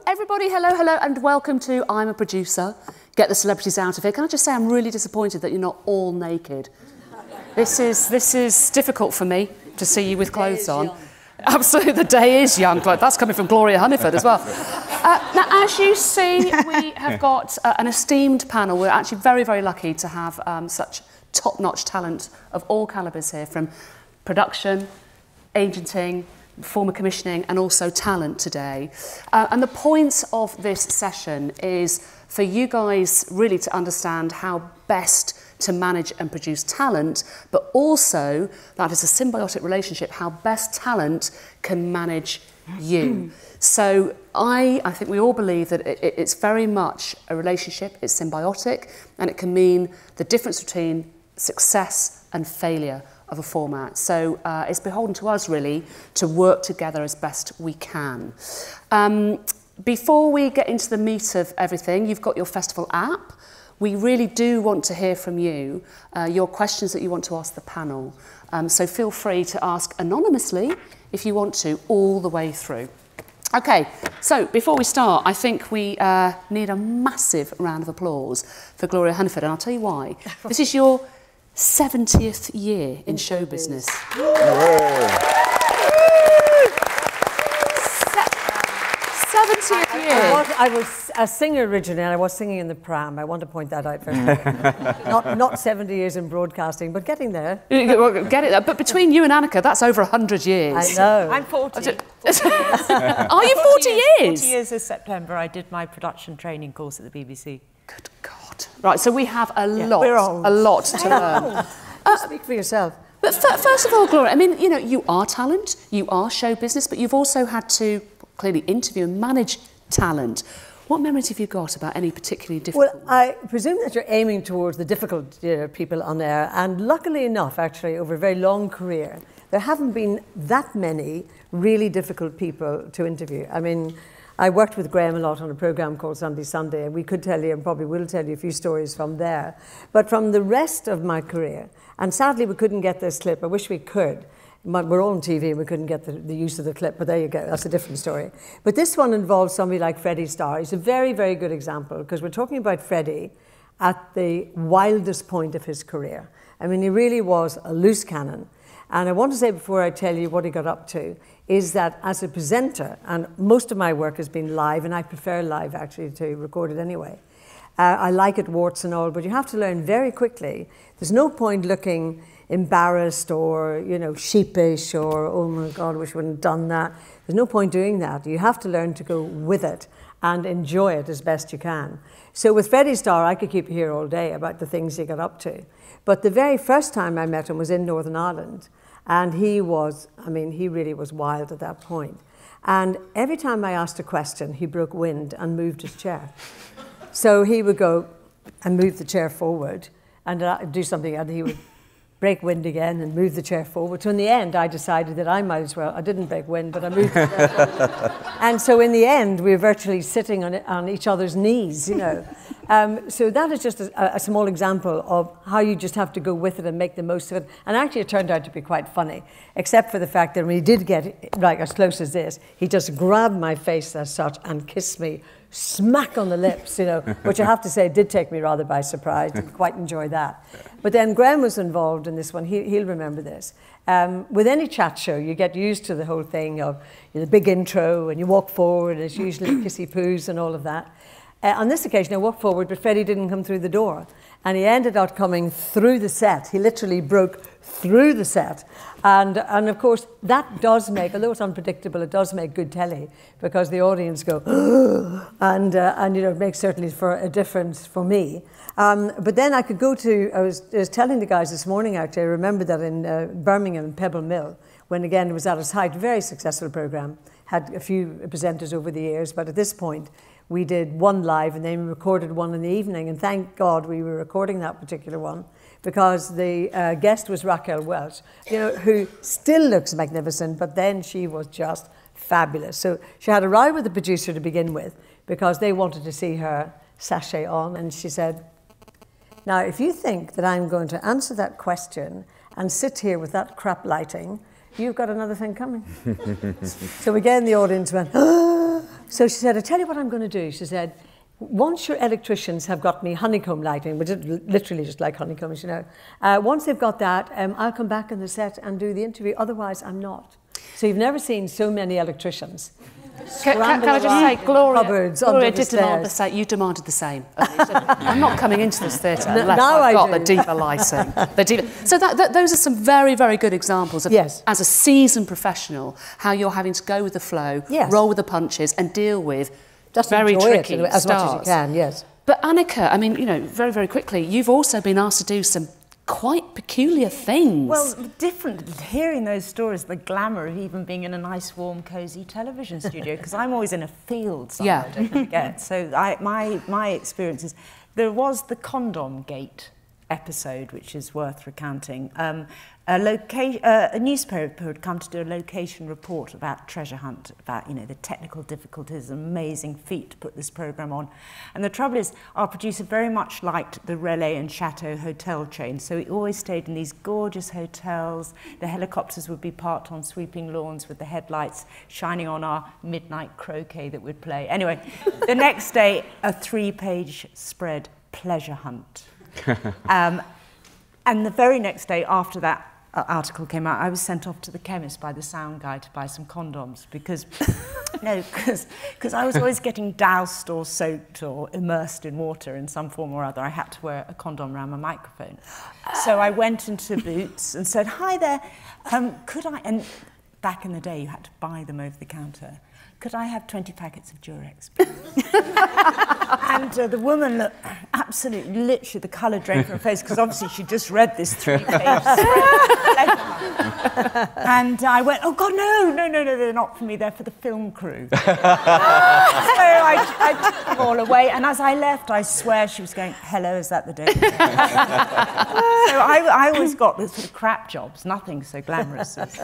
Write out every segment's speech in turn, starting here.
Everybody, hello, hello, and welcome to I'm a Producer. Get the celebrities out of here. Can I just say I'm really disappointed that you're not all naked. This is difficult for me to see you with clothes on. Young. Absolutely, the day is young. That's coming from Gloria Hunniford as well. Now, as you see, we have got an esteemed panel. We're actually very, very lucky to have such top-notch talent of all calibres here, from production, agenting, former commissioning, and also talent today. And the point of this session is for you guys really to understand how best to manage and produce talent, but also that is a symbiotic relationship, how best talent can manage you. So I think we all believe that it's very much a relationship, it's symbiotic, and it can mean the difference between success and failure of a format. So it's beholden to us really to work together as best we can. Before we get into the meat of everything, you've got your festival app. We really do want to hear from you, your questions that you want to ask the panel. So feel free to ask anonymously if you want to, all the way through. Okay, so before we start, I think we need a massive round of applause for Gloria Hunniford, and I'll tell you why. This is your 70th year in show business. 70th year. I was a singer originally, and I was singing in the pram. I want to point that out first. not 70 years in broadcasting, but getting there. Get it there. But between you and Annika, that's over 100 years. I know. I'm 40. 40 Are you 40 years? 40 years this September. I did my production training course at the BBC. Good God. Right, so we have a lot to learn. Speak for yourself. But first of all, Gloria, I mean, you know, you are talent, you are show business, but you've also had to clearly interview and manage talent. What memories have you got about any particularly difficult? Well, I presume that you're aiming towards the difficult people on air, and luckily enough, actually, over a very long career, there haven't been that many really difficult people to interview. I mean, I worked with Graham a lot on a programme called Sunday Sunday, and we could tell you, and probably will tell you, a few stories from there. But from the rest of my career, and sadly we couldn't get this clip, I wish we could. We're all on TV and we couldn't get the use of the clip, but there you go, that's a different story. But this one involves somebody like Freddie Starr. He's a very, very good example, because we're talking about Freddie at the wildest point of his career. I mean, he really was a loose cannon. And I want to say, before I tell you what he got up to, is that as a presenter, and most of my work has been live, and I prefer live actually to record it anyway. I like it, warts and all, but you have to learn very quickly. There's no point looking embarrassed or, you know, sheepish or, oh my God, I wish I wouldn't have done that. There's no point doing that. You have to learn to go with it and enjoy it as best you can. So with Freddie Starr, I could keep you here all day about the things he got up to. But the very first time I met him was in Northern Ireland. And he was, I mean, he really was wild at that point. And every time I asked a question, he broke wind and moved his chair. So he would go and move the chair forward and do something, and he would break wind again and move the chair forward. So in the end, I decided that I might as well, I didn't break wind, but I moved the chair forward. And so in the end, we were virtually sitting on each other's knees, you know. So that is just a small example of how you just have to go with it and make the most of it. And actually, it turned out to be quite funny, except for the fact that when he did get like as close as this, he just grabbed my face as such and kissed me smack on the lips, you know, which I have to say did take me rather by surprise. Didn't quite enjoy that. But then Graham was involved in this one. He'll remember this. With any chat show, you get used to the whole thing of, you know, the big intro, and you walk forward, and it's usually kissy poos and all of that. On this occasion, I walked forward, but Freddie didn't come through the door. And he ended up coming through the set. He literally broke through the set. And of course, that does make, although it's unpredictable, it does make good telly, because the audience go, and you know, it makes certainly for a difference for me. But then I could go to, I was telling the guys this morning, actually, I remember that in Birmingham, in Pebble Mill, when again it was at its height, very successful programme, had a few presenters over the years, but at this point, we did one live and then we recorded one in the evening, and thank God we were recording that particular one, because the guest was Raquel Welch, you know, who still looks magnificent, but then she was just fabulous. So she had a row with the producer to begin with, because they wanted to see her sachet on, and she said, now if you think that I'm going to answer that question and sit here with that crap lighting, you've got another thing coming. So again the audience went, So she said, I tell you what I'm going to do. She said, once your electricians have got me honeycomb lighting, which is literally just like honeycombs, you know, once they've got that, I'll come back on the set and do the interview. Otherwise, I'm not. So you've never seen so many electricians. Can I just say, Gloria did demand the same. You demanded the same. I'm not coming into this theatre unless now I've got I the diva lighting. So those are some very, very good examples of, yes, as a seasoned professional, how you're having to go with the flow, yes, roll with the punches, and deal with just very tricky it as stars. much as you can. Yes. But Annika, I mean, you know, very, very quickly, you've also been asked to do some quite peculiar things. Well, different, hearing those stories, the glamour of even being in a nice, warm, cosy television studio, because I'm always in a field somewhere, yeah, don't forget. So my experience is, there was the Condom Gate episode, which is worth recounting. A newspaper had come to do a location report about Treasure Hunt, about, you know, the technical difficulties, amazing feat to put this programme on. And the trouble is, our producer very much liked the Relais and Chateau hotel chain, so we always stayed in these gorgeous hotels. The helicopters would be parked on sweeping lawns with the headlights shining on our midnight croquet that we'd play. Anyway, the next day, a 3-page spread, Pleasure Hunt. And the very next day after that article came out, I was sent off to the chemist by the sound guy to buy some condoms because, because I was always getting doused or soaked or immersed in water in some form or other. I had to wear a condom around my microphone. So I went into Boots and said, "Hi there, could I," and back in the day you had to buy them over the counter, "Could I have 20 packets of Durex, please?" And the woman looked absolutely, literally, the colour drained from her face, because obviously she just read this 3-page spread. And I went, "Oh, God, no, they're not for me, they're for the film crew." So I took them all away, and as I left, I swear she was going, "Hello, is that the day?" So I always got the sort of crap jobs, nothing so glamorous as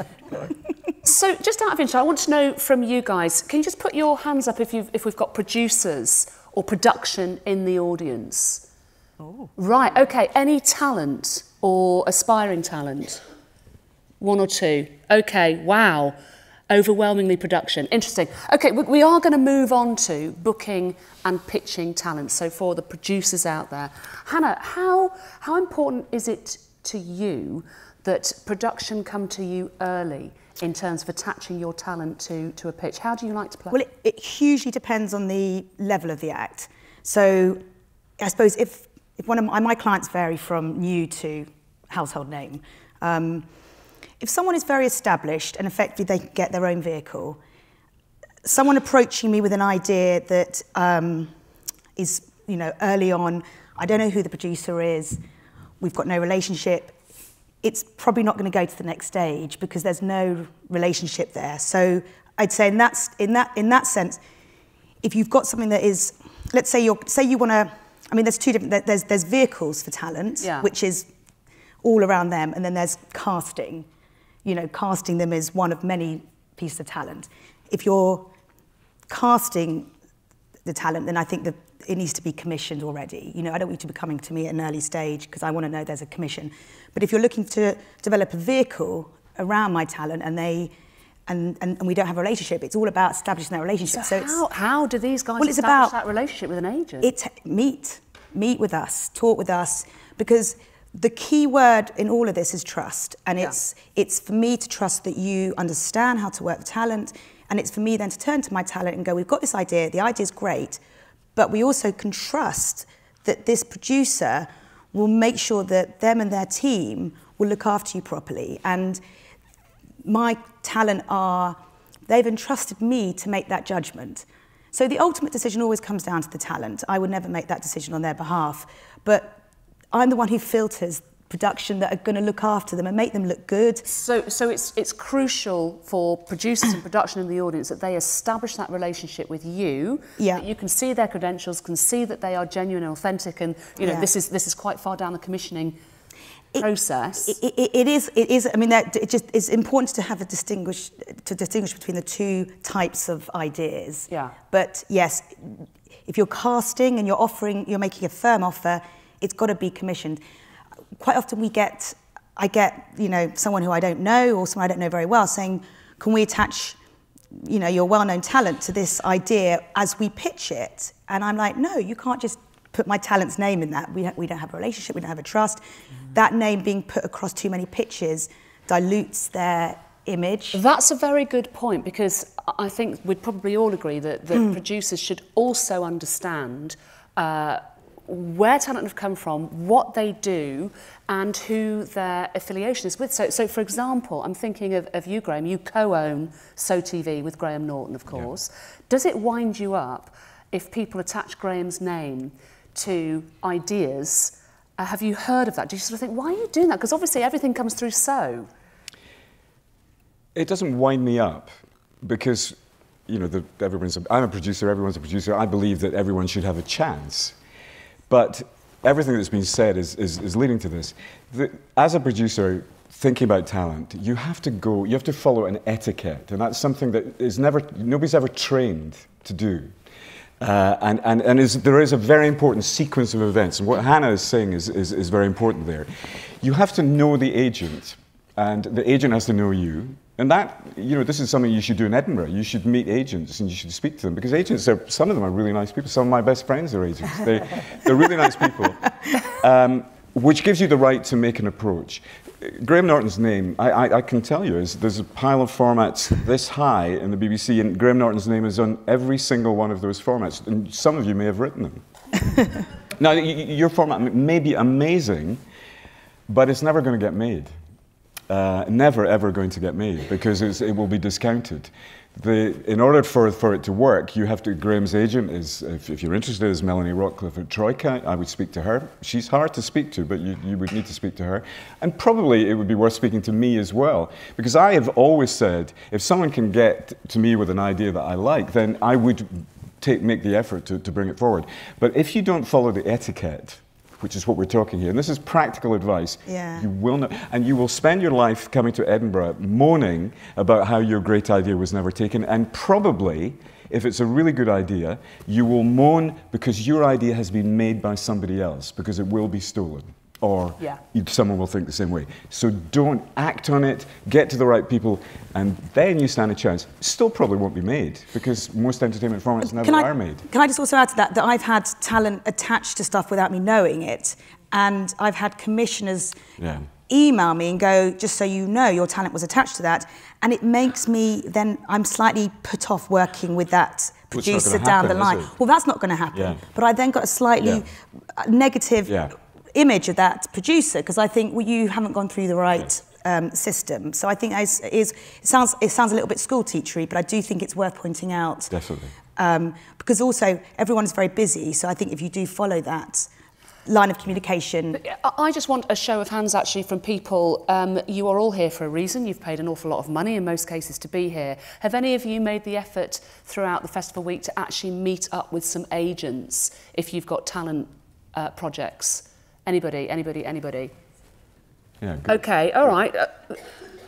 So, just out of interest, I want to know from you guys, can you just put your hands up if we've got producers or production in the audience? Oh. Right, OK. Any talent or aspiring talent? 1 or 2. OK, wow. Overwhelmingly production. Interesting. OK, we are going to move on to booking and pitching talent. So for the producers out there, Hannah, how important is it to you that production come to you early in terms of attaching your talent to a pitch? How do you like to play? Well, it hugely depends on the level of the act. So I suppose if one of my clients vary from new to household name, if someone is very established and effectively they can get their own vehicle, someone approaching me with an idea that is, you know, early on, I don't know who the producer is, we've got no relationship, it's probably not going to go to the next stage because there's no relationship there. So I'd say in that sense, if you've got something that is, let's say you want to, I mean, there's two different, there's vehicles for talent, yeah, which is all around them, and then there's casting. You know, casting them is one of many pieces of talent. If you're casting the talent, then I think that it needs to be commissioned already. You know, I don't want you to be coming to me at an early stage because I want to know there's a commission. But if you're looking to develop a vehicle around my talent and we don't have a relationship, it's all about establishing that relationship. So how do these guys establish that relationship with an agent? Meet with us, talk with us, because the key word in all of this is trust. And it's for me to trust that you understand how to work with talent, and it's for me then to turn to my talent and go, we've got this idea, the idea's great, but we also can trust that this producer will make sure that them and their team will look after you properly. And my talent they've entrusted me to make that judgment. So the ultimate decision always comes down to the talent. I would never make that decision on their behalf, but I'm the one who filters production that are going to look after them and make them look good. So it's crucial for producers and production in the audience that they establish that relationship with you. Yeah. That you can see their credentials, can see that they are genuine and authentic, and you know, yeah, this is quite far down the commissioning process. It is. I mean, it's important to have distinguish between the two types of ideas. Yeah. But yes, if you're casting and you're making a firm offer, it's got to be commissioned. Quite often I get, you know, someone who I don't know or someone I don't know very well saying, can we attach you know, you're well-known talent to this idea as we pitch it. And I'm like, no, you can't just put my talent's name in that. We don't have a relationship, we don't have a trust. That name being put across too many pitches dilutes their image. That's a very good point, because I think we'd probably all agree that producers should also understand where talent have come from, what they do, and who their affiliation is with. So for example, I'm thinking of you, Graham. You co-own So TV with Graham Norton, of course. Yeah. Does it wind you up if people attach Graham's name to ideas? Have you heard of that? Do you sort of think, why are you doing that? Because obviously everything comes through So. It doesn't wind me up, because, you know, I'm a producer, everyone's a producer. I believe that everyone should have a chance. But everything that's been said is leading to this. As a producer, thinking about talent, you have to follow an etiquette, and that's something that nobody's ever trained to do. There is a very important sequence of events, and what Hannah is saying is very important there. You have to know the agent, and the agent has to know you. And that, you know, this is something you should do in Edinburgh. You should meet agents and you should speak to them, because agents some of them are really nice people. Some of my best friends are agents. They're really nice people, which gives you the right to make an approach. Graham Norton's name, I can tell you, there's a pile of formats this high in the BBC, and Graham Norton's name is on every single one of those formats, and some of you may have written them. Now, your format may be amazing, but it's never going to get made. Never ever going to get made, because it will be discounted. In order for it to work, you have to. Graham's agent is, if you're interested, is Melanie Rockcliffe at Troika. I would speak to her. She's hard to speak to, but you would need to speak to her. And probably it would be worth speaking to me as well, because I have always said, if someone can get to me with an idea that I like, then I would make the effort to bring it forward. But if you don't follow the etiquette, which is what we're talking here, and this is practical advice. Yeah. You will not, and you will spend your life coming to Edinburgh moaning about how your great idea was never taken, and probably, if it's a really good idea, you will moan because your idea has been made by somebody else, because it will be stolen, or someone will think the same way. So don't act on it, get to the right people, and then you stand a chance. Still probably won't be made, because most entertainment formats never are made. Can I just also add to that I've had talent attached to stuff without me knowing it, and I've had commissioners email me and go, just so you know, your talent was attached to that, and it makes me, then I'm slightly put off working with that producer down the line. Well, that's not going to happen. Yeah. But I then got a slightly negative image of that producer, because I think, well, you haven't gone through the right system. So I think it sounds a little bit school teachery, but I do think it's worth pointing out. Definitely. Because also everyone's very busy, so I think if you do follow that line of communication. I just want a show of hands actually from people. You are all here for a reason. You've paid an awful lot of money in most cases to be here. Have any of you made the effort throughout the festival week to actually meet up with some agents if you've got talent projects? Anybody? Yeah, good. Okay, all right.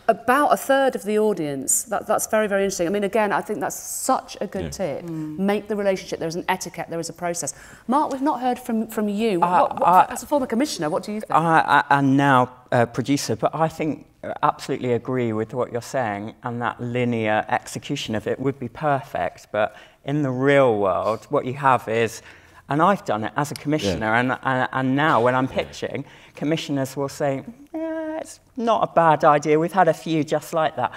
About a third of the audience. That's very, very interesting. I mean, again, I think that's such a good tip. Make the relationship. There's an etiquette. There is a process. Mark, we've not heard from you. As a former commissioner, what do you think? I'm now a producer, but I think absolutely agree with what you're saying, and that linear execution of it would be perfect. But in the real world, what you have is, and I've done it as a commissioner, and now when I'm pitching, commissioners will say, it's not a bad idea. We've had a few just like that.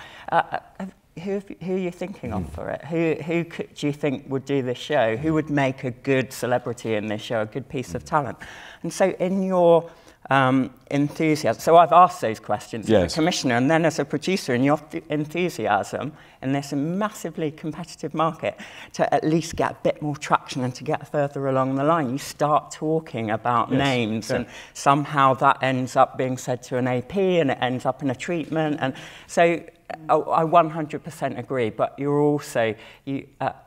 Who are you thinking of for it? Who do you think would do this show? Who would make a good celebrity in this show, a good piece of talent? And so in your enthusiasm, so I've asked those questions as a commissioner, and then as a producer, in your enthusiasm in this massively competitive market, to at least get a bit more traction and to get further along the line, you start talking about names, and somehow that ends up being said to an AP, and it ends up in a treatment, and so I 100% agree, but you're also,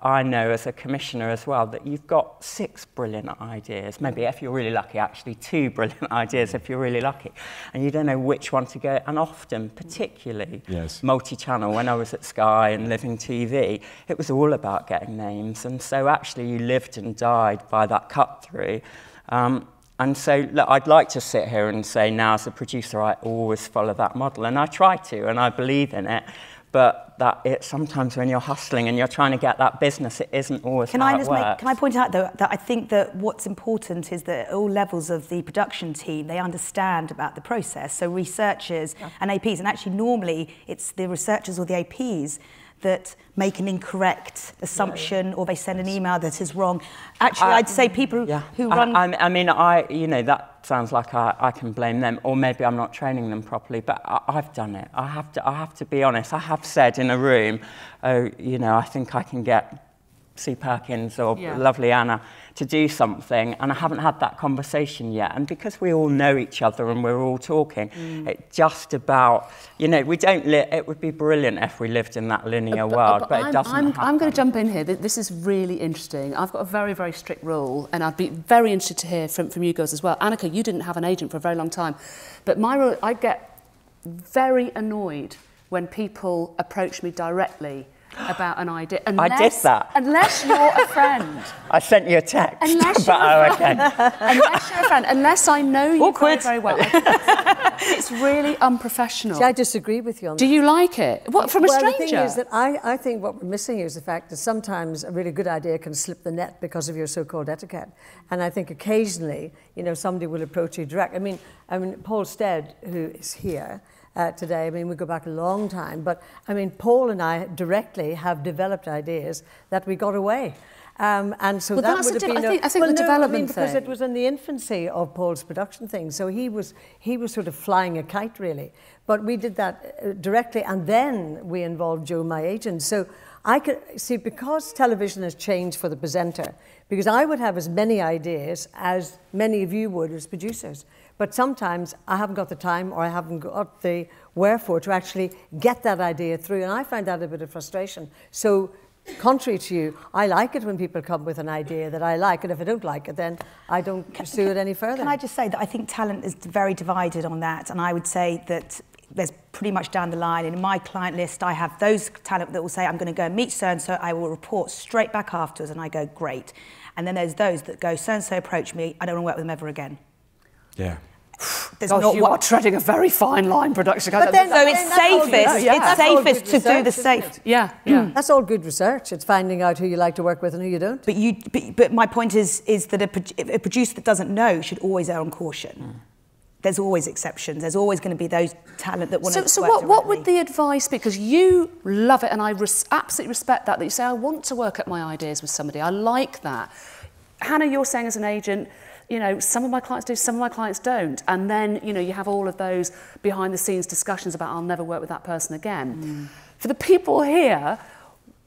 I know as a commissioner as well, that you've got 6 brilliant ideas, maybe if you're really lucky, actually 2 brilliant ideas if you're really lucky, and you don't know which one to go, and often, particularly multi-channel, when I was at Sky and Living TV, it was all about getting names, and so actually you lived and died by that cut-through. And so, look, I'd like to sit here and say now as a producer I always follow that model, and I try to, and I believe in it, but that it sometimes when you're hustling and you're trying to get that business, it isn't always Can how I it works. Can I point out, though, that I think that what's important is that at all levels of the production team, they understand about the process. So researchers and APs, and actually normally it's the researchers or the APs that make an incorrect assumption or they send an email that is wrong. Actually, I'd say people who run... I mean, you know, that sounds like I can blame them, or maybe I'm not training them properly, but I've done it. I have to be honest. I have said in a room, oh, you know, I think I can get Sue Perkins or lovely Anna to do something, and I haven't had that conversation yet. And because we all know each other and we're all talking, it's just about, you know, we don't it would be brilliant if we lived in that linear world, but it doesn't happen. I'm going to jump in here. This is really interesting. I've got a very, very strict rule, and I'd be very interested to hear from you girls as well. Annika, you didn't have an agent for a very long time, but my rule, I get very annoyed when people approach me directly about an idea. I did that. Unless you're a friend. I sent you a text. Unless you're a friend. Unless you're a friend. Unless I know you very, very well. It's really unprofessional. See, I disagree with you on that. Do you like it? What, from a stranger? Well, the thing is that I think what we're missing here is the fact that sometimes a really good idea can slip the net because of your so-called etiquette. And I think occasionally, you know, somebody will approach you direct. I mean, Paul Stead, who is here, today. I mean, we go back a long time, but I mean, Paul and I directly have developed ideas that we got away. And so that would have been... I think the development because thing... it was in the infancy of Paul's production thing, so he was sort of flying a kite, really. But we did that directly, and then we involved Joe, my agent. So I could see, because television has changed for the presenter, because I would have as many ideas as many of you would as producers. But sometimes I haven't got the time, or I haven't got the wherefore to actually get that idea through, and I find that a bit of frustration. So, contrary to you, I like it when people come with an idea that I like, and if I don't like it, then I don't pursue it any further. Can I just say that I think talent is very divided on that, and I would say that there's pretty much down the line. In my client list, I have those talent that will say, I'm going to go and meet so-and-so, I will report straight back afterwards, and I go, great. And then there's those that go, so-and-so approached me, I don't want to work with them ever again. Yeah. Gosh, you are treading a very fine line, production. But then, so it's safest to do the safe. Yeah. That's all good research. It's finding out who you like to work with and who you don't. But my point is that a producer that doesn't know should always err on caution. There's always exceptions. There's always going to be those talent that want to work So what would the advice be? Because you love it, and I absolutely respect that you say, I want to work at my ideas with somebody. I like that. Hannah, you're saying as an agent, you know, some of my clients do, some of my clients don't. And then, you know, you have all of those behind-the-scenes discussions about, I'll never work with that person again. For the people here,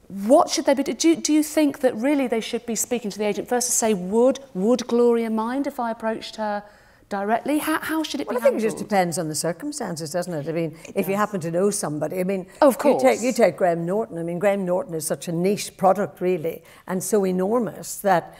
what should they be doing? Do you think that really they should be speaking to the agent first to say, would Gloria mind if I approached her directly? How should it be handled? I think it just depends on the circumstances, doesn't it? I mean, if you happen to know somebody, I mean, of course. You take Graham Norton. I mean, Graham Norton is such a niche product, really, and so enormous that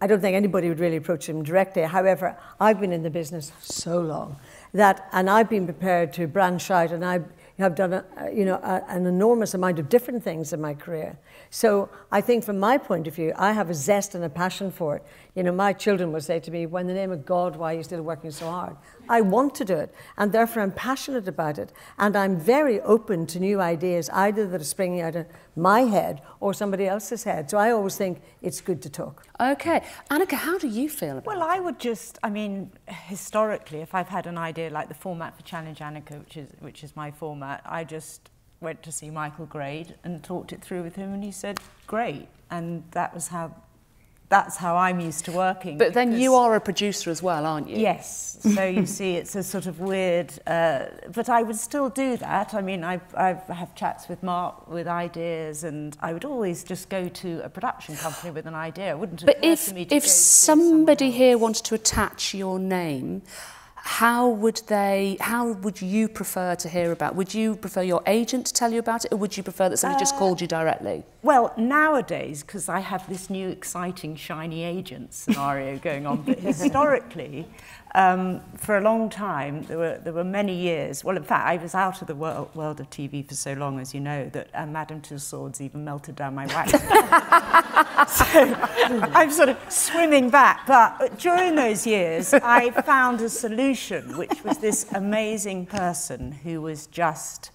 I don't think anybody would really approach him directly. However, I've been in the business so long and I've been prepared to branch out, and I have done an enormous amount of different things in my career. So I think from my point of view, I have a zest and a passion for it. You know, my children will say to me, "Well, in the name of God, why are you still working so hard?" I want to do it, and therefore I'm passionate about it, and I'm very open to new ideas, either that are springing out of my head or somebody else's head. So I always think it's good to talk. Okay. Annika, how do you feel about it? Well, I would just, I mean, historically, if I've had an idea like the format for Challenge Annika, which is my format, I just went to see Michael Grade and talked it through with him, and he said, great. And that's how I'm used to working. But then you are a producer as well, aren't you? Yes. So you see, it's a sort of weird... but I would still do that. I mean, I have chats with Mark with ideas, and I would always just go to a production company with an idea. It wouldn't occur to me to if somebody here wanted to attach your name, how would you prefer to hear about? Would you prefer your agent to tell you about it, or would you prefer that somebody just called you directly? Well, nowadays, because I have this new exciting shiny agent scenario going on, but historically, for a long time, there were many years. Well, in fact, I was out of the world of TV for so long, as you know, that Madame Tussauds even melted down my wax. So I'm sort of swimming back. But during those years, I found a solution, which was this amazing person who was just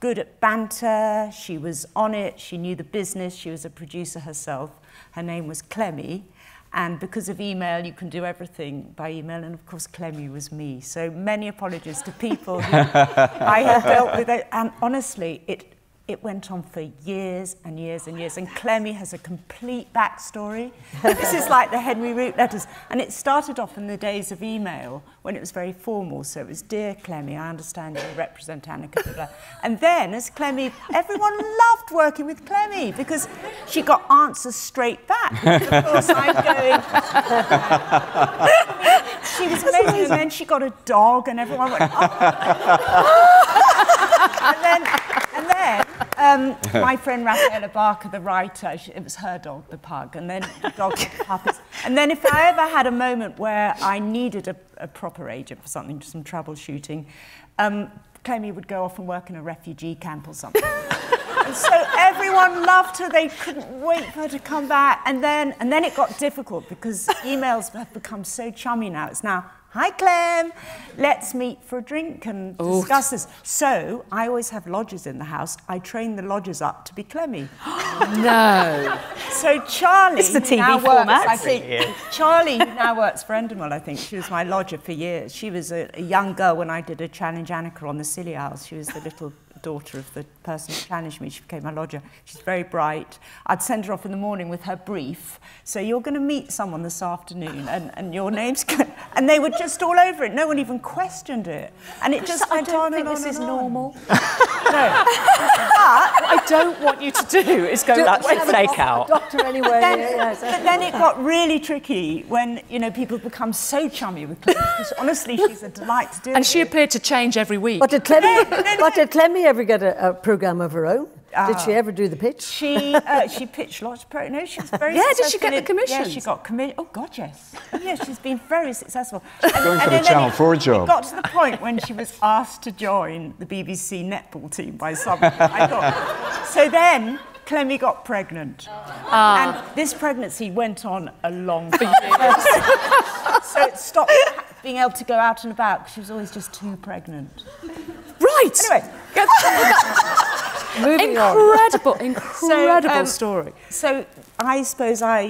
good at banter, she was on it, she knew the business, she was a producer herself. Her name was Clemmy, and because of email, you can do everything by email, and of course Clemmy was me. So many apologies to people who I have dealt with it, and honestly, it went on for years and years and years, and Clemmy has a complete backstory. This is like the Henry Root letters, and it started off in the days of email when it was very formal, so it was, "Dear Clemmy, I understand you represent Annika," blah, blah. And then as Clemmy, everyone loved working with Clemmy because she got answers straight back. Of course, I'm going... She was amazing, and then she got a dog, and everyone went, "Oh!" And then my friend Raffaella Barker, the writer, it was her dog, the pug, and then the dog, the puppets. And then if I ever had a moment where I needed a proper agent for something, some troubleshooting, Clemmy would go off and work in a refugee camp or something. And so everyone loved her. They couldn't wait for her to come back. And then it got difficult because emails have become so chummy now. It's now, "Hi, Clem, let's meet for a drink and discuss this." So I always have lodgers in the house. I train the lodgers up to be Clemmy. No. So Charlie, It's the TV who now format. works, I think, Charlie, who now works for Endemol, I think, she was my lodger for years. She was a young girl when I did a Challenge Annika on the Scilly Isles. She was the little daughter of the person who challenged me. She became my lodger. She's very bright. I'd send her off in the morning with her brief. "So you're going to meet someone this afternoon, and your name's..." And they were just all over it. No one even questioned it. And it just went on and on. This is normal. No. What I don't want you to do is go... That's a fake out. Doctor anyway. But then it got really tricky when, you know, people become so chummy with Clemmy, because honestly, she's a delight to do. And she appeared to change every week. But did Clemmy ever get a programme of her own? Did she ever do the pitch? She pitched lots of no, she was very Yeah, successful. did she get the commissions? Yeah, she got commission. Oh God, yes. Yeah, she's been very successful. Going for the Channel 4 job. It got to the point when she was asked to join the BBC netball team by someone. I thought. So then Clemmy got pregnant, and this pregnancy went on a long time. So it stopped being able to go out and about because she was always just too pregnant. Right. Anyway. Moving on. Incredible story. So I suppose I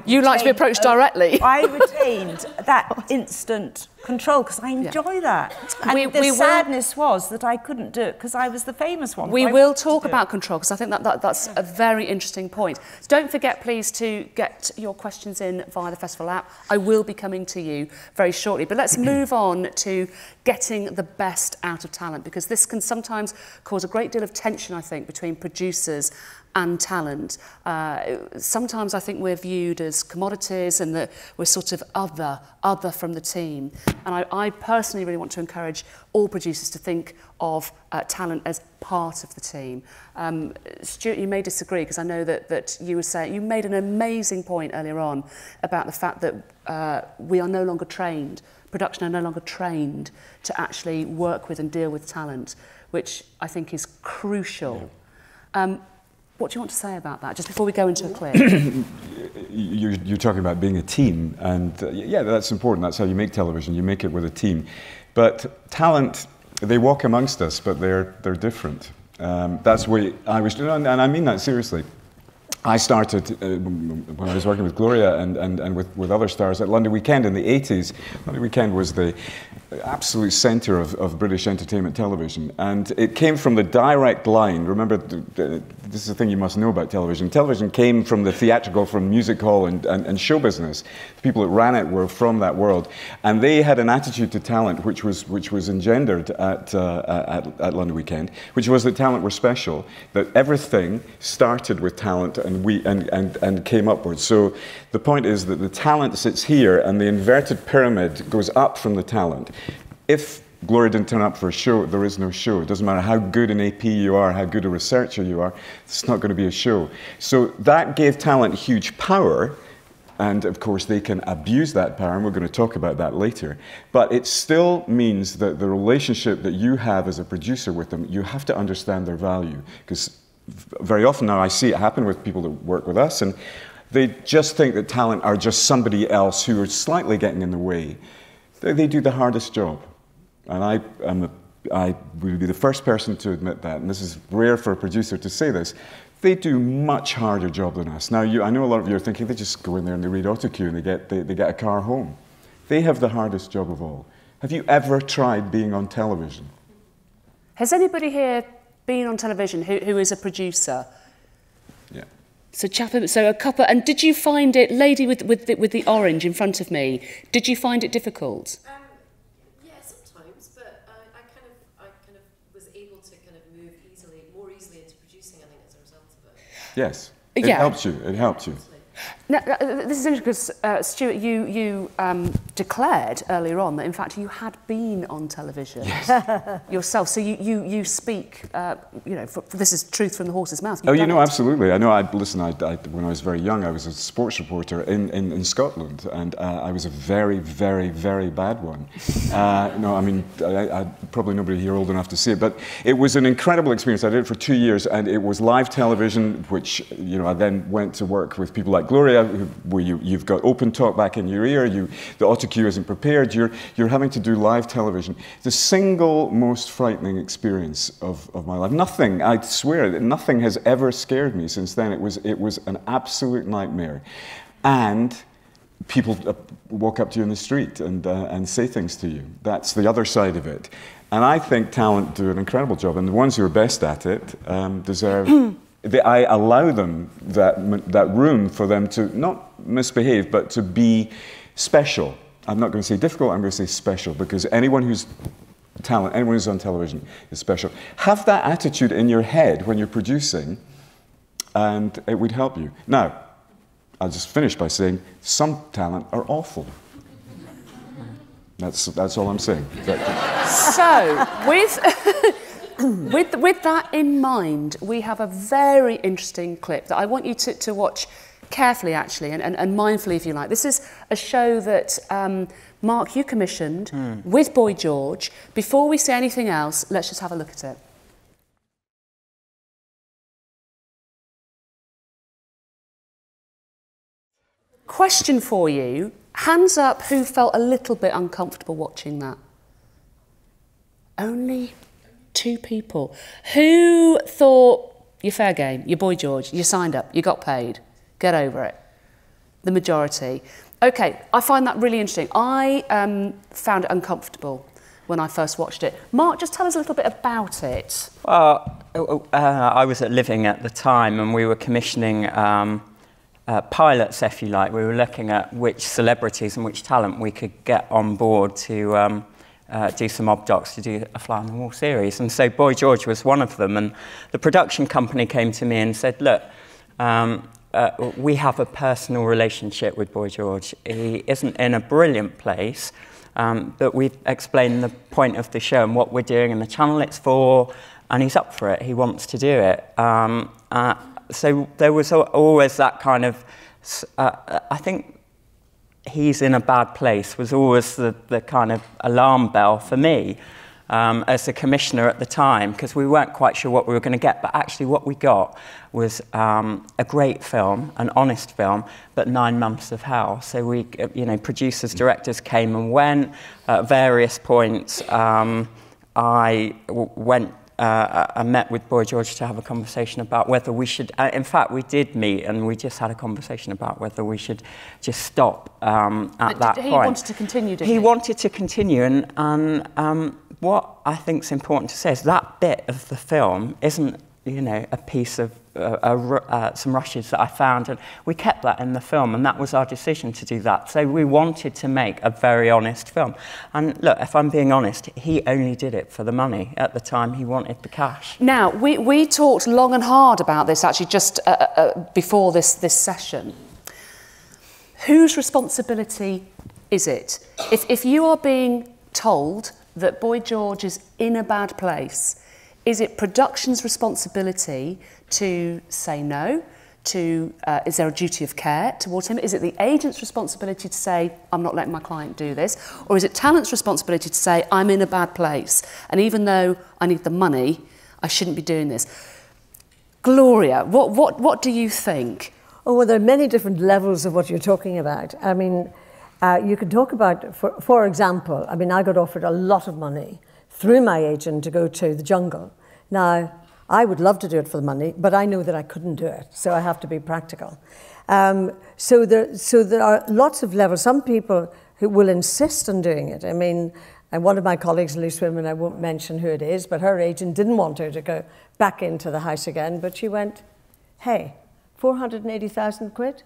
You like to be approached directly. I retained that instant control because I enjoy that. And the sadness was that I couldn't do it because I was the famous one. We will talk about control because I think that's a very interesting point. So don't forget, please, to get your questions in via the festival app. I will be coming to you very shortly. But let's move on to getting the best out of talent, because this can sometimes cause a great deal of tension, I think, between producers and talent. Sometimes I think we're viewed as commodities and that we're sort of other from the team. And I personally really want to encourage all producers to think of talent as part of the team. Stuart, you may disagree because I know that you were saying, you made an amazing point earlier on about the fact that we are no longer trained, production are no longer trained to actually work with and deal with talent, which I think is crucial. What do you want to say about that, just before we go into a clip? You're talking about being a team, and yeah, that's important. That's how you make television. You make it with a team. But talent, they walk amongst us, but they're different. That's what I was doing, and I mean that seriously. I started when I was working with Gloria and with other stars at London Weekend in the 80s. London Weekend was the absolute centre of British entertainment television, and it came from the direct line. Remember, this is the thing you must know about television. Television came from the theatrical, from music hall and show business. The people that ran it were from that world, and they had an attitude to talent which was engendered at London Weekend, which was that talent were special, that everything started with talent and came upwards. So the point is that the talent sits here and the inverted pyramid goes up from the talent. If Gloria didn't turn up for a show, there is no show. It doesn't matter how good an AP you are, how good a researcher you are, it's not going to be a show. So that gave talent huge power, and of course they can abuse that power, and we're going to talk about that later. But it still means that the relationship that you have as a producer with them, you have to understand their value, because very often now I see it happen with people that work with us, and they just think that talent are just somebody else who are slightly getting in the way. They do the hardest job. And I am a I would be the first person to admit that, and this is rare for a producer to say this, they do much harder job than us. Now, I know a lot of you are thinking they just go in there and they read autocue and they get a car home. They have the hardest job of all. Have you ever tried being on television? Has anybody here been on television who is a producer? Yeah. So, so a couple, and did you find it, lady with the orange in front of me, did you find it difficult? Yeah, sometimes, but I kind of was able to kind of move more easily into producing, I think, as a result of it. Yes. It helped you. It helped you. Now, this is interesting because, Stuart, you declared earlier on that, in fact, you had been on television yourself. So you speak, you know, this is truth from the horse's mouth. You know, absolutely. I know. When I was very young, I was a sports reporter in Scotland, and I was a very, very, very bad one. No, I mean, probably nobody here old enough to see it, but it was an incredible experience. I did it for 2 years, and it was live television, which, you know, I then went to work with people like Gloria, where you've got open talk back in your ear, the autocue isn't prepared, you're having to do live television. The single most frightening experience of my life. Nothing, I swear, that nothing has ever scared me since then. It was an absolute nightmare. And people walk up to you in the street and say things to you. That's the other side of it. And I think talent do an incredible job, and the ones who are best at it deserve... I allow them that room for them to not misbehave, but to be special. I'm not going to say difficult, I'm going to say special, because anyone who's talent, anyone who's on television is special. Have that attitude in your head when you're producing, and it would help you. Now, I'll just finish by saying some talent are awful. That's all I'm saying. So, with that in mind, we have a very interesting clip that I want you to watch carefully, actually, and mindfully, if you like. This is a show that, Mark, you commissioned with Boy George. Before we say anything else, let's just have a look at it. Question for you. Hands up who felt a little bit uncomfortable watching that. Only 2 people. Who thought, you're fair game, you're Boy George, you signed up, you got paid, get over it? The majority. Okay, I find that really interesting. I found it uncomfortable when I first watched it. Mark, just tell us a little bit about it. Well, I was at Living at the time, and we were commissioning pilots, if you like. We were looking at which celebrities and which talent we could get on board to do some obdocs, to do a Fly on the Wall series. And so Boy George was one of them. And the production company came to me and said, look, we have a personal relationship with Boy George. He isn't in a brilliant place, but we've explained the point of the show and what we're doing and the channel it's for, and he's up for it. He wants to do it. So there was always that kind of, I think, he's in a bad place was always the kind of alarm bell for me as a commissioner at the time, because we weren't quite sure what we were going to get, but actually what we got was a great film, an honest film, but 9 months of hell. So we, you know, producers, directors came and went. At various points, I met with Boy George to have a conversation about whether we should, in fact, we did meet and we just had a conversation about whether we should just stop at that point. He wanted to continue, didn't he? He wanted to continue, and what I think is important to say is that bit of the film isn't, you know, a piece of some rushes that I found, and we kept that in the film, and that was our decision to do that. So we wanted to make a very honest film. And look, if I'm being honest, he only did it for the money. At the time, he wanted the cash. Now, we talked long and hard about this, actually, just before this session. Whose responsibility is it? If you are being told that Boy George is in a bad place, is it production's responsibility to say no? Is there a duty of care towards him? Is it the agent's responsibility to say, I'm not letting my client do this? Or is it talent's responsibility to say, I'm in a bad place, and even though I need the money, I shouldn't be doing this? Gloria, what do you think? Oh, well, there are many different levels of what you're talking about. I mean, you could talk about, for example, I mean, I got offered a lot of money through my agent to go to the jungle. Now, I would love to do it for the money, but I know that I couldn't do it, so I have to be practical. So there are lots of levels. Some people who will insist on doing it. I mean, and one of my colleagues in Loose Women, I won't mention who it is, but her agent didn't want her to go back into the house again, but she went, hey, 480,000 quid?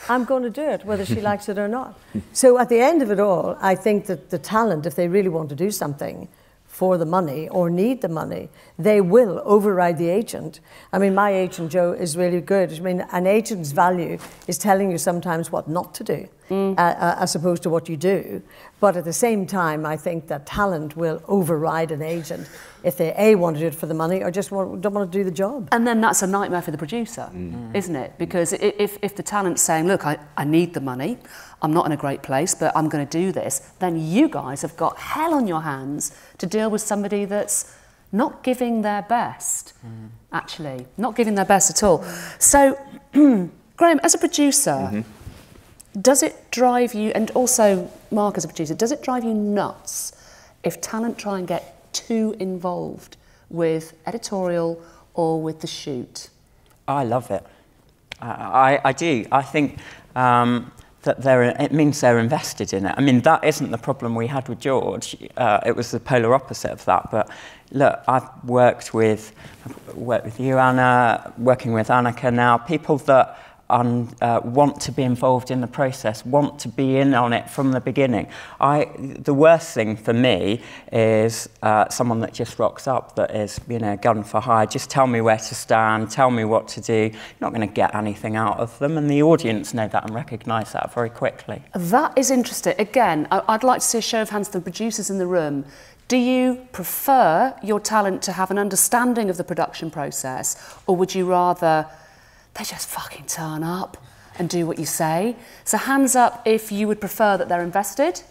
I'm going to do it, whether she likes it or not. So at the end of it all, I think that the talent, if they really want to do something for the money or need the money, they will override the agent. I mean, my agent, Joe, is really good. I mean, an agent's value is telling you sometimes what not to do, as opposed to what you do. But at the same time, I think that talent will override an agent if they, A, want to do it for the money or just don't want to do the job. And then that's a nightmare for the producer, isn't it? Because if the talent's saying, look, I need the money, I'm not in a great place, but I'm going to do this, then you guys have got hell on your hands to deal with somebody that's not giving their best, actually, not giving their best at all. So, Graham, as a producer, does it drive you, and also Mark as a producer, does it drive you nuts if talent try and get too involved with editorial or with the shoot? I love it. I do. I think that it means they're invested in it. I mean, that isn't the problem we had with George. It was the polar opposite of that. But look, I've worked with you, Anna, working with Annika now, people that want to be involved in the process, want to be in on it from the beginning. The worst thing for me is someone that just rocks up, that is, gun for hire. Just tell me where to stand, tell me what to do. You're not going to get anything out of them, and the audience know that and recognise that very quickly. That is interesting. Again, I'd like to see a show of hands to the producers in the room. Do you prefer your talent to have an understanding of the production process, or would you rather they just fucking turn up and do what you say? So hands up if you would prefer that they're invested.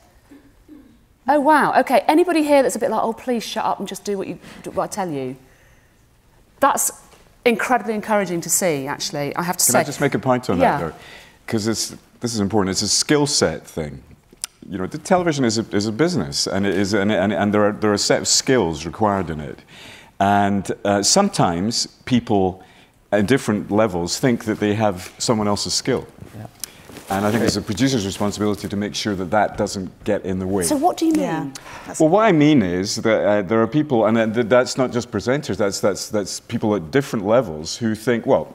Oh, wow. OK, anybody here that's a bit like, oh, please shut up and just do what I tell you? That's incredibly encouraging to see, actually, I have to say. Can I just make a point on that, though? Because this is important. It's a skill set thing. The television is a business, and there are a set of skills required in it. And sometimes people at different levels think that they have someone else's skill. Yeah. And I think it's a producer's responsibility to make sure that that doesn't get in the way. So what do you mean? Yeah. Well, what I mean is that there are people, and that's not just presenters, that's people at different levels who think, well,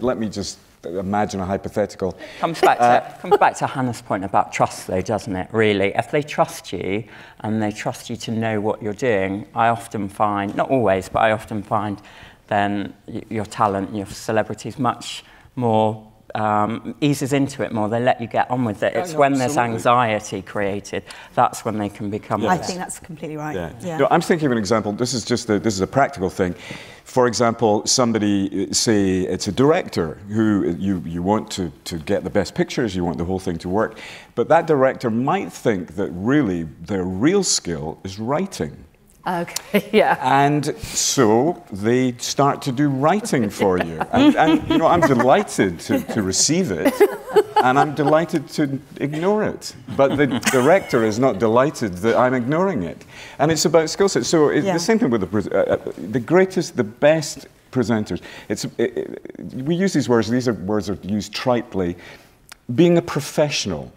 let me just imagine a hypothetical. Comes back to Hannah's point about trust, though, doesn't it, really? If they trust you, and they trust you to know what you're doing, I often find, not always, but I often find then your talent, your celebrities, much more eases into it more. They let you get on with it. It's when there's anxiety created, that's when they can become. I think that's completely right. Yeah. No, I'm thinking of an example. This is a practical thing. For example, somebody, say it's a director who you want to get the best pictures, you want the whole thing to work, but that director might think that really their real skill is writing. Okay, yeah. And so they start to do writing for you. And I'm delighted to receive it, and I'm delighted to ignore it. But the director is not delighted that I'm ignoring it. And it's about skill set. So it's the same thing with the best presenters. We use these words are used tritely. Being a professional.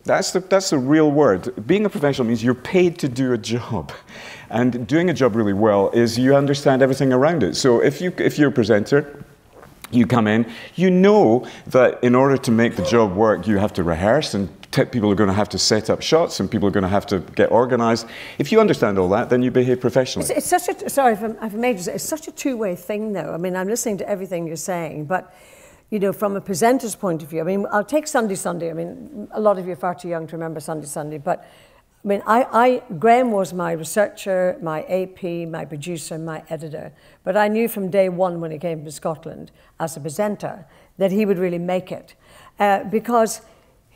That's the real word. Being a professional means you're paid to do a job. And doing a job really well is you understand everything around it. So if you're a presenter, you come in, you know that in order to make the job work, you have to rehearse, and people are going to have to set up shots, and people are going to have to get organised. If you understand all that, then you behave professionally. It's such a, sorry if I've made you say, it's such a two-way thing, though. I mean, I'm listening to everything you're saying, but from a presenter's point of view, I mean, I'll take Sunday. I mean, a lot of you are far too young to remember Sunday, but I mean, Graham was my researcher, my AP, my producer, my editor. But I knew from day one when he came to Scotland as a presenter that he would really make it. Because,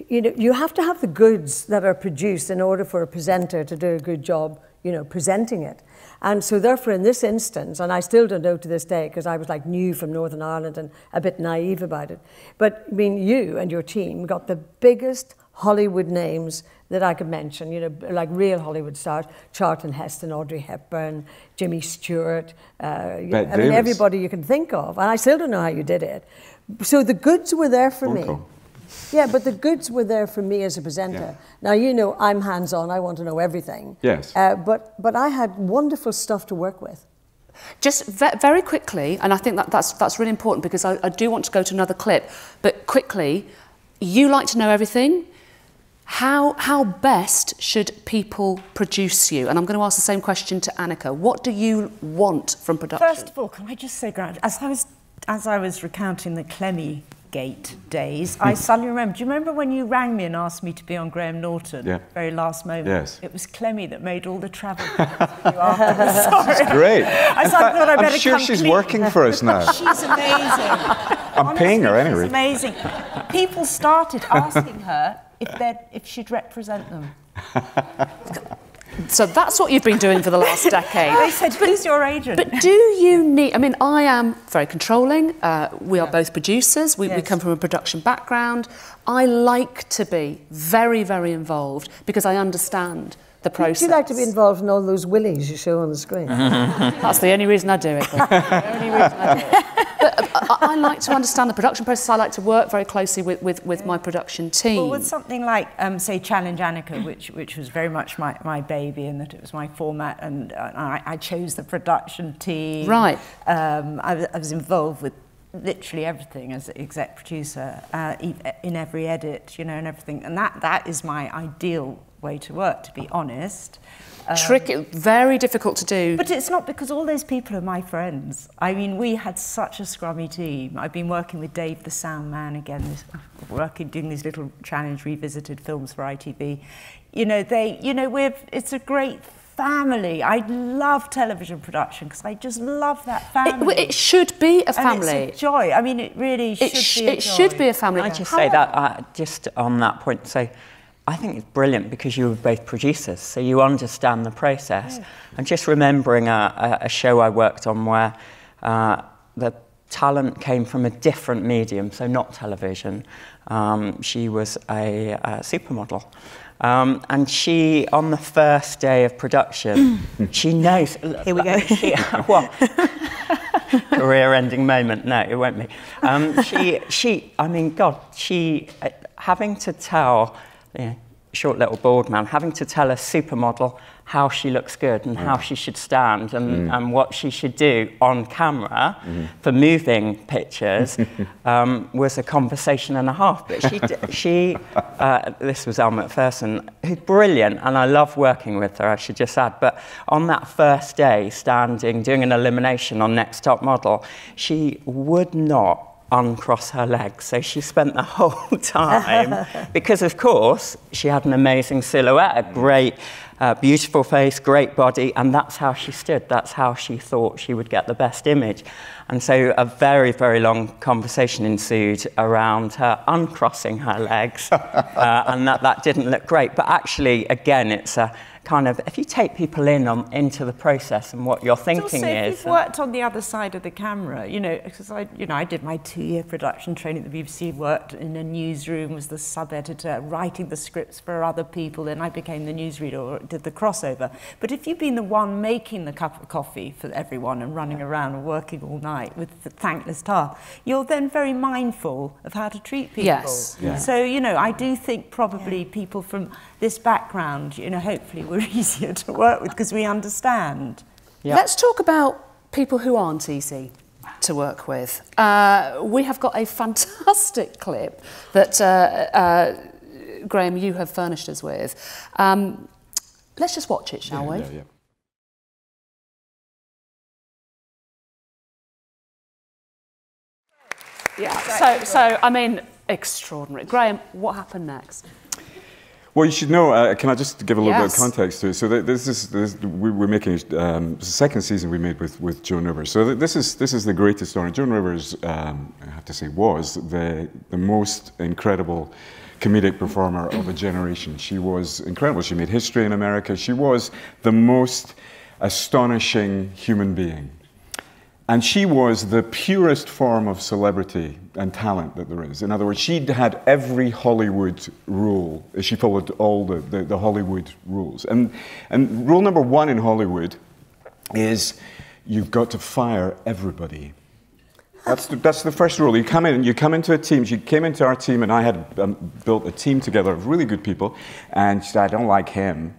you have to have the goods that are produced in order for a presenter to do a good job, presenting it. And so therefore, in this instance, and I still don't know to this day, because I was like new from Northern Ireland and a bit naive about it, but I mean, you and your team got the biggest Hollywood names that I could mention, you know, like real Hollywood stars, Charlton Heston, Audrey Hepburn, Jimmy Stewart, I mean, everybody you can think of. And I still don't know how you did it. So the goods were there for me. Yeah, but the goods were there for me as a presenter. Now, you know, I'm hands-on, I want to know everything. Yes. But I had wonderful stuff to work with. Just very quickly, and I think that's really important because I do want to go to another clip, but quickly, you like to know everything. How best should people produce you? And I'm going to ask the same question to Annika. What do you want from production? First of all, can I just say, Grant, as I was recounting the Clemmy Gate days, I suddenly remember, do you remember when you rang me and asked me to be on Graham Norton? Yeah. Very last moment. Yes. It was Clemmy that made all the travel plans for you afterwards. Sorry. Great. I'm sure she's working for us now. She's amazing. I'm paying her anyway. She's amazing. People started asking her if she'd represent them. So that's what you've been doing for the last decade. They said, who's your agent? But do you need... I mean, I am very controlling. We are both producers. We come from a production background. I like to be very, very involved because I understand the process. Do you like to be involved in all those willies you show on the screen? That's the only reason I do it. The only reason I do it. But I like to understand the production process. I like to work very closely with my production team. Well, with something like, say, Challenge Annika, which was very much my baby, in that it was my format, and I chose the production team. Right. I was involved with literally everything as exec producer, in every edit, you know, and everything. And that is my ideal way to work, to be honest. Tricky, very difficult to do. But it's not, because all those people are my friends. I mean, we had such a scrummy team. I've been working with Dave the Sound Man again, doing these little Challenge Revisited films for ITV. You know, it's a great family. I love television production because I just love that family. It should be a family. And it's a joy. I mean, it really should be a joy. It should be a family. Can I just say that, just on that point, so I think it's brilliant because you were both producers, so you understand the process. Yeah. And just remembering a show I worked on where the talent came from a different medium, so not television. She was a supermodel. And she, on the first day of production, she knows... Here we go. Career-ending moment. No, it won't be. I mean, God, having to tell... short little bald man, having to tell a supermodel how she looks good and how she should stand and what she should do on camera for moving pictures was a conversation and a half. But this was Alma McPherson, who's brilliant, and I love working with her, I should just add. But on that first day, standing, doing an elimination on Next Top Model, she would not uncross her legs, so she spent the whole time, because of course she had an amazing silhouette, a great beautiful face, great body, and that's how she stood, that's how she thought she would get the best image. And so a very, very long conversation ensued around her uncrossing her legs, and that didn't look great. But actually, again, it's a kind of, if you take people into the process and what you're thinking also, if you've worked on the other side of the camera, you know, because I did my 2-year production training at the BBC, worked in a newsroom, was the sub-editor, writing the scripts for other people, then I became the newsreader or did the crossover. But if you've been the one making the cup of coffee for everyone and running around and working all night with the thankless task, you're then very mindful of how to treat people. Yes. Yeah. So, you know, I do think probably people from this background, you know, hopefully we're easier to work with because we understand. Yep. Let's talk about people who aren't easy to work with. We have got a fantastic clip that Graham, you have furnished us with. Let's just watch it, shall we? Yeah. Yeah. So I mean, extraordinary. Graham, what happened next? Well, you should know, can I just give a little bit of context to it? So we're making the second season we made with Joan Rivers. So this is the greatest honor. Joan Rivers, I have to say, was the most incredible comedic performer of a generation. She was incredible. She made history in America. She was the most astonishing human being. And she was the purest form of celebrity and talent that there is. In other words, she'd had every Hollywood rule. She followed all the Hollywood rules. And rule number one in Hollywood is you've got to fire everybody. That's the first rule. You come into a team. She came into our team, and I had built a team together of really good people. And she said, I don't like him.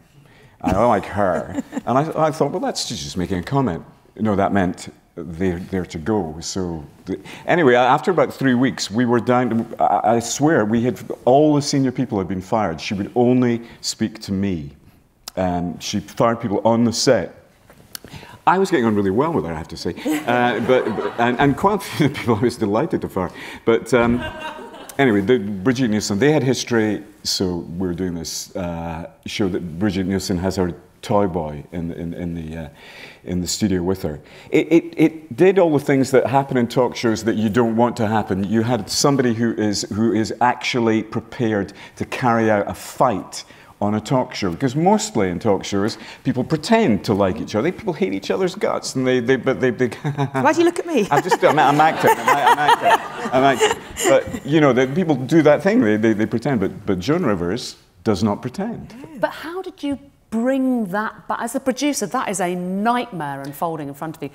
I don't like her. And I thought, well, that's just making a comment. No, that meant they're to go. So anyway, after about 3 weeks, we were down to, I swear, all the senior people had been fired. She would only speak to me. And she fired people on the set. I was getting on really well with her, I have to say. And quite a few people I was delighted to fire. But anyway, Brigitte Nielsen, they had history, so we were doing this show that Brigitte Nielsen has her toy boy in the studio with her. It did all the things that happen in talk shows that you don't want to happen. You had somebody who is actually prepared to carry out a fight on a talk show, because mostly in talk shows people pretend to like each other. People hate each other's guts, and they Why do you look at me? I'm acting. But you know, people do that thing. They pretend. But Joan Rivers does not pretend. But how did you bring that back? As a producer, that is a nightmare unfolding in front of you.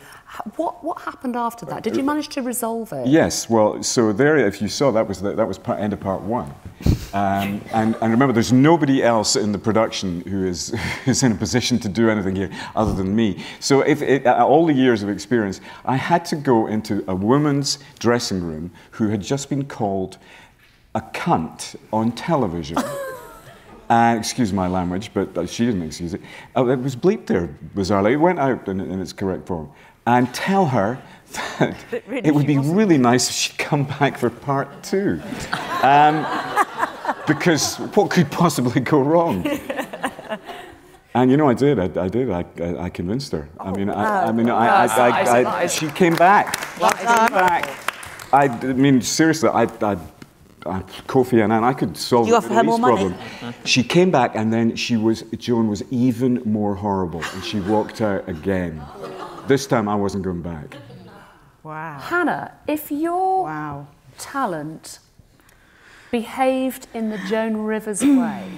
What happened after that? Did you manage to resolve it? Yes. Well, so there, if you saw, that was end of part one. And remember, there's nobody else in the production who is in a position to do anything here other than me. So all the years of experience, I had to go into a woman's dressing room who had just been called a cunt on television. Excuse my language, but she didn't excuse it. It was bleeped there, bizarrely. It went out in its correct form. And tell her that it would be really nice if she'd come back for part two. Because what could possibly go wrong? And you know, I did. I convinced her. She came back. I mean, seriously, Kofi Annan, I could solve the Middle East problem. She came back, and then Joan was even more horrible, and she walked out again. This time, I wasn't going back. Wow. Hannah, if your talent behaved in the Joan Rivers way,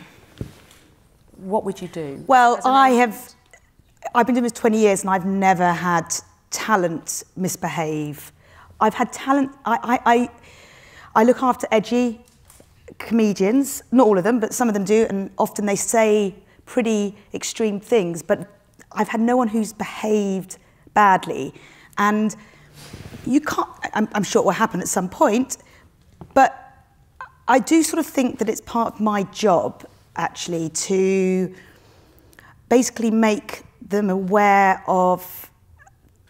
what would you do? Well, I've been doing this 20 years, and I've never had talent misbehave. I've had talent. I look after edgy comedians, not all of them, but some of them do, and often they say pretty extreme things, but I've had no one who's behaved badly. And you can't, I'm sure it will happen at some point, but I do sort of think that it's part of my job, actually, to basically make them aware of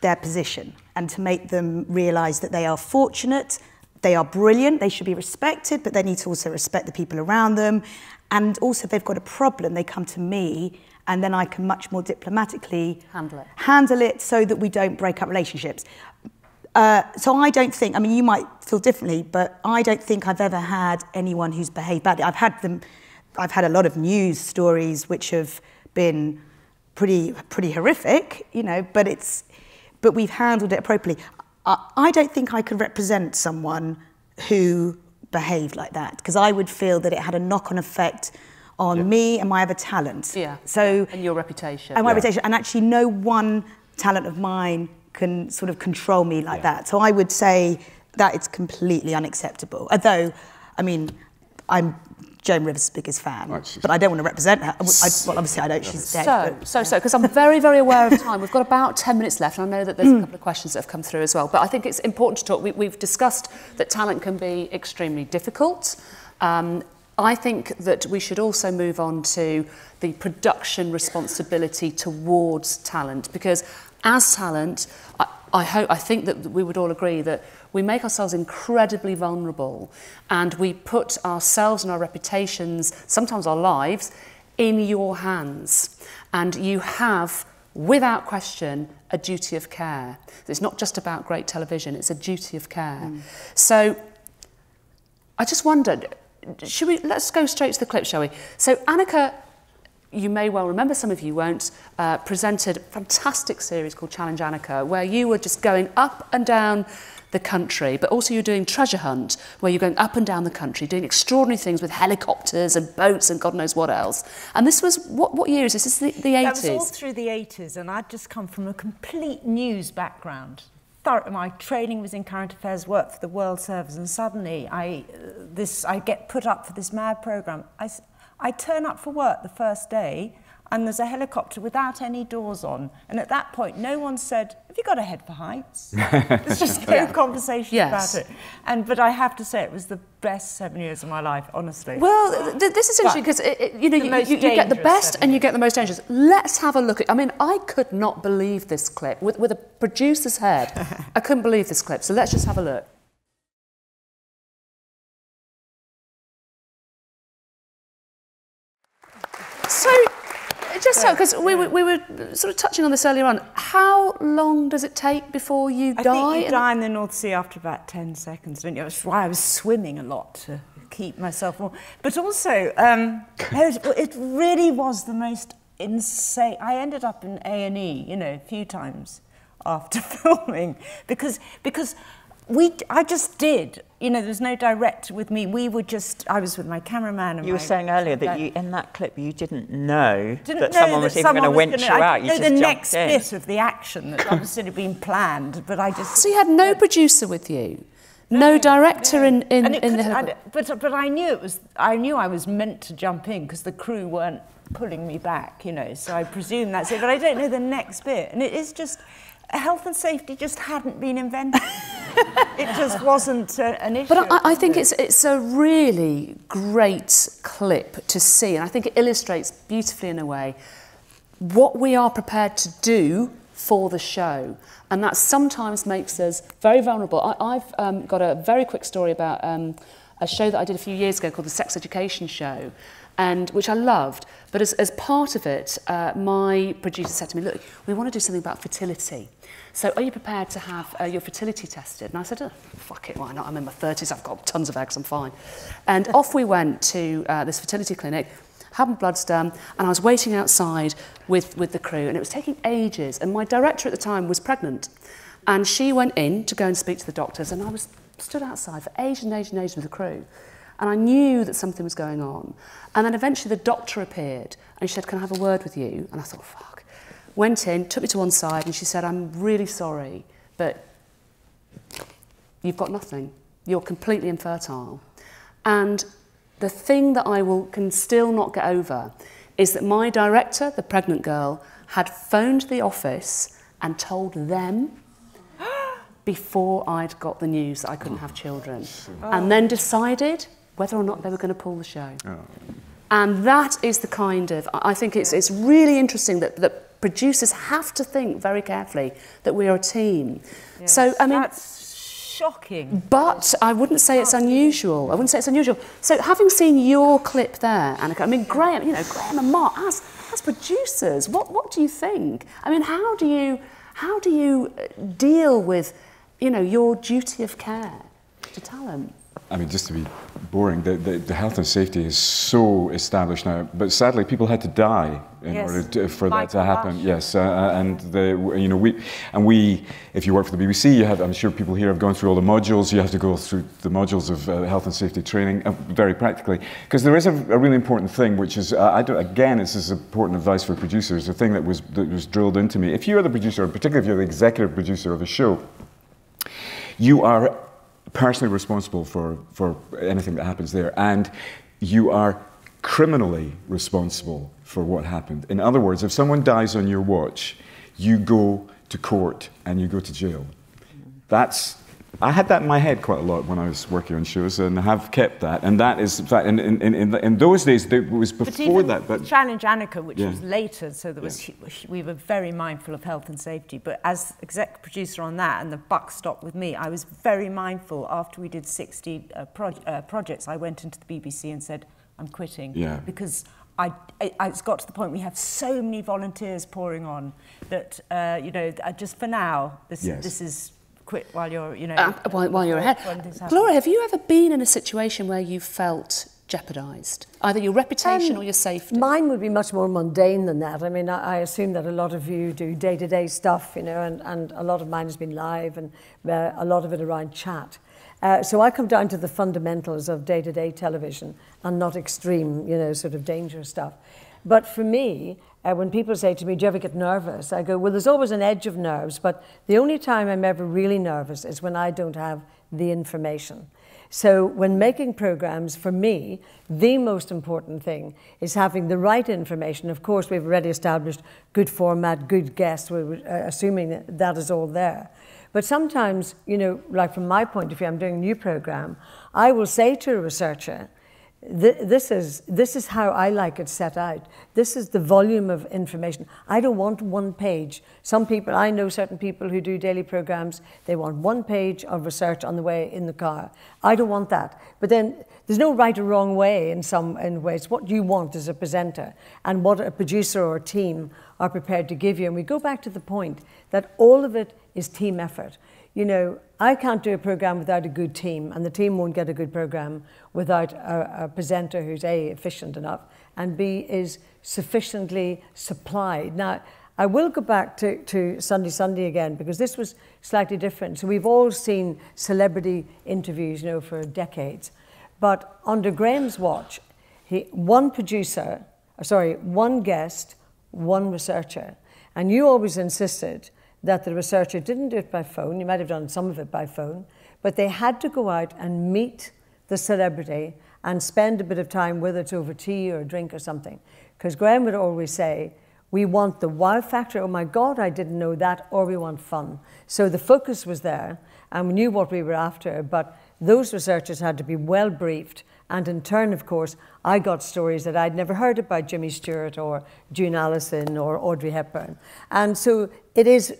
their position and to make them realise that they are fortunate. They are brilliant, they should be respected, but they need to also respect the people around them. And also, if they've got a problem, they come to me, and then I can much more diplomatically handle it so that we don't break up relationships. So I don't think, I mean, you might feel differently, but I don't think I've ever had anyone who's behaved badly. I've had a lot of news stories which have been pretty horrific, you know, but we've handled it appropriately. I don't think I could represent someone who behaved like that, because I would feel that it had a knock-on effect on me and my other talent. Yeah. So and your reputation. And my reputation. And actually, no one talent of mine can sort of control me like that. So I would say that it's completely unacceptable. Although, I mean, I'm Joan Rivers' biggest fan, but I don't want to represent her. Well, obviously I don't, she's dead. So, because I'm very, very aware of time. We've got about 10 minutes left, and I know that there's a couple of questions that have come through as well. But I think it's important to talk. We've discussed that talent can be extremely difficult. I think that we should also move on to the production responsibility towards talent, because as talent, I think that we would all agree that we make ourselves incredibly vulnerable, and we put ourselves and our reputations, sometimes our lives, in your hands. And you have, without question, a duty of care. It's not just about great television, it's a duty of care. So I just wondered, let's go straight to the clip, shall we? So Annika you may well remember, some of you won't, presented a fantastic series called Challenge Annika, where you were just going up and down the country, but also you're doing treasure hunt, where you're going up and down the country, doing extraordinary things with helicopters and boats and God knows what else. And this was, what year is this? This is the 80s? That was all through the 80s, and I'd just come from a complete news background. My training was in current affairs, worked for the World Service, and suddenly I get put up for this mad programme. I turn up for work the first day, and there's a helicopter without any doors on. And at that point, no one said, have you got a head for heights? There's just no conversation about it. But I have to say, it was the best 7 years of my life, honestly. Well, this is interesting because, you get the best and you get the most dangerous. Let's have a look at, I mean, I could not believe this clip. With a producer's head, I couldn't believe this clip. So let's just have a look. So, just so, because we were sort of touching on this earlier on, how long does it take before you die? I think you die in the North Sea after about 10 seconds, don't you? That's why I was swimming a lot to keep myself warm. But also, it really was the most insane. I ended up in A&E, you know, a few times after filming because I just did. You know, there was no director with me. I was with my cameraman. And you were saying earlier that in that clip you didn't know that someone was even going to winch you out. You just the jumped next in. bit of the action that obviously had been planned, but I just... So you had no producer with you? No director in the... But I knew I was meant to jump in because the crew weren't pulling me back, you know, so I presume that's it. But I don't know the next bit. And it is just... Health and safety just hadn't been invented. It just wasn't an issue. But I think it's a really great clip to see, and I think it illustrates beautifully in a way what we are prepared to do for the show, and that sometimes makes us very vulnerable. I've got a very quick story about a show that I did a few years ago called the Sex Education Show, and which I loved. But as part of it, my producer said to me, look, we want to do something about fertility. So are you prepared to have your fertility tested? And I said, oh, fuck it, why not? I'm in my 30s, I've got tons of eggs, I'm fine. And off we went to this fertility clinic, had my bloods done, and I was waiting outside with the crew, and it was taking ages. And my director at the time was pregnant. And she went in to go and speak to the doctors, and I was stood outside for ages and ages and ages with the crew. And I knew that something was going on. And then eventually the doctor appeared, and she said, can I have a word with you? And I thought, fuck. Went in, took me to one side, and she said, I'm really sorry, but you've got nothing. You're completely infertile. And the thing that can still not get over is that my director, the pregnant girl, had phoned the office and told them before I'd got the news that I couldn't have children, and then decided whether or not they were going to pull the show. And that is the kind of, I think it's really interesting that producers have to think very carefully that we are a team. Yes, so, I mean... That's shocking. But I wouldn't say it's unusual. I wouldn't say it's unusual. So having seen your clip there, Annika, I mean, Graham and Mark, as producers, what do you think? I mean, how do you deal with, your duty of care to talent? I mean, just to be boring, the health and safety is so established now, but sadly people had to die in order for that to happen. Yes, we, if you work for the BBC, I'm sure people here have gone through all the modules. You have to go through the modules of health and safety training, very practically, because there is a really important thing, which is, this is important advice for producers, a thing that was drilled into me. If you are the producer, particularly if you're the executive producer of a show, you are personally responsible for anything that happens there, and you are criminally responsible for what happened. In other words, if someone dies on your watch, you go to court and you go to jail. I had that in my head quite a lot when I was working on shows, and I have kept that. And that is, in fact, in those days, it was before that. But Challenge Annika, which was later, so there was, we were very mindful of health and safety. But as exec producer on that, and the buck stopped with me, I was very mindful. After we did 60 projects, I went into the BBC and said, I'm quitting. Because it's got to the point we have so many volunteers pouring on that, just for now, this is... quit while you're, while you're ahead. Gloria, have you ever been in a situation where you felt jeopardised? Either your reputation or your safety? Mine would be much more mundane than that. I mean, I assume that a lot of you do day-to-day stuff, you know, and a lot of mine has been live and a lot of it around chat. So I come down to the fundamentals of day-to-day television and not extreme, you know, sort of dangerous stuff. But for me, when people say to me, do you ever get nervous? I go, well, there's always an edge of nerves, but the only time I'm ever really nervous is when I don't have the information. So when making programs, for me, the most important thing is having the right information. Of course, we've already established good format, good guests, assuming that is all there. But sometimes, you know, like from my point of view, I'm doing a new program, I will say to a researcher, this is how I like it set out. This is the volume of information. I don't want one page. Some people, I know certain people who do daily programs, they want one page of research on the way in the car. I don't want that. But then there's no right or wrong way in ways. What you want as a presenter and what a producer or a team are prepared to give you. And we go back to the point that all of it is team effort. You know, I can't do a program without a good team, and the team won't get a good program without a presenter who's A, efficient enough, and B, is sufficiently supplied. Now, I will go back to Sunday again, because this was slightly different. So we've all seen celebrity interviews, you know, for decades. But under Graham's watch, one guest, one researcher. And you always insisted that the researcher didn't do it by phone. You might have done some of it by phone, but they had to go out and meet the celebrity and spend a bit of time, whether it's over tea or a drink or something. Because Graham would always say, we want the wow factor, oh my God, I didn't know that, or we want fun. So the focus was there, and we knew what we were after, but those researchers had to be well briefed. And in turn, of course, I got stories that I'd never heard about Jimmy Stewart or June Allison or Audrey Hepburn. And so it is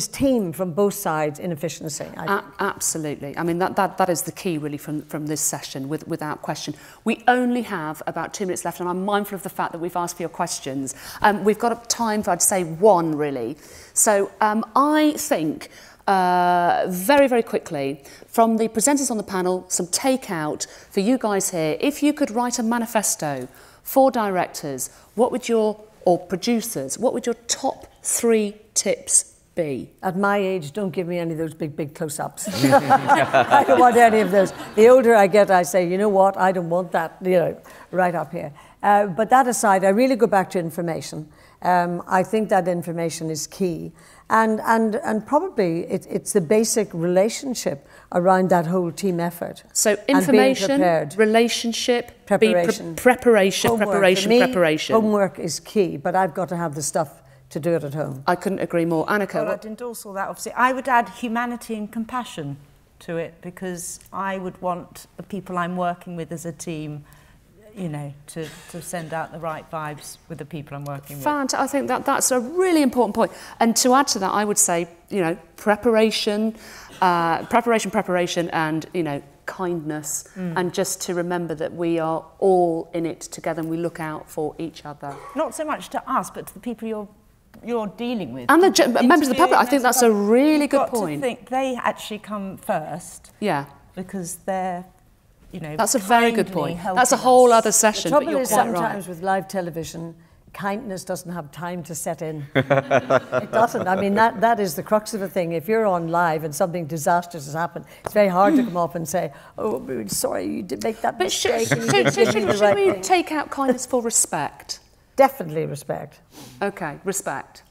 team from both sides in efficiency. Absolutely. I mean, that is the key, really, from this session, without question. We only have about 2 minutes left, and I'm mindful of the fact that we've asked for your questions. We've got time for, I'd say, one, really. So I think, very, very quickly, from the presenters on the panel, some takeout for you guys here. If you could write a manifesto for directors, or producers, what would your top 3 tips be? At my age, don't give me any of those big close-ups. I don't want any of those. The older I get, I say, you know what, I don't want that, you know, right up here. But that aside, I really go back to information. I think that information is key. And probably it's the basic relationship around that whole team effort. So information, relationship, preparation. Preparation. Homework is key, but I've got to have the stuff to do it at home. I couldn't agree more. Annika? Well, I'd endorse all that, obviously. I would add humanity and compassion to it, because I would want the people I'm working with as a team, you know, to send out the right vibes with the people I'm working with. I think that's a really important point. And to add to that, I would say, you know, preparation, and, you know, kindness, and just to remember that we are all in it together and we look out for each other. Not so much to us, but to the people you're dealing with. And the members of the public. I think that's a really good point. You've got to think they actually come first. Yeah. Because they're, you know, that's a very good point. That's a whole other session. The trouble is sometimes with live television, kindness doesn't have time to set in. It doesn't. I mean, that is the crux of the thing. If you're on live and something disastrous has happened, it's very hard to come up and say, oh, sorry, you did make that mistake. Should we take out kindness for respect? Definitely respect. Okay, respect.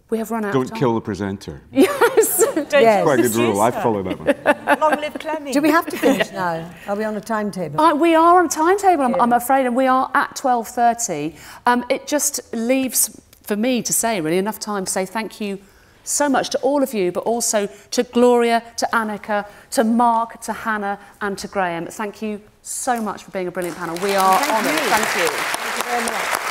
We have run out of time. Don't kill the presenter. Yes. Yes. Quite a good rule. I follow that one. Long live Clemmy. Do we have to finish now? Are we on a timetable? We are on a timetable, I'm afraid, and we are at 12:30. It just leaves for me to say, really, enough time to say thank you so much to all of you, but also to Gloria, to Annika, to Mark, to Hannah, and to Graham. Thank you so much for being a brilliant panel. We are honoured. Thank you. Thank you very much.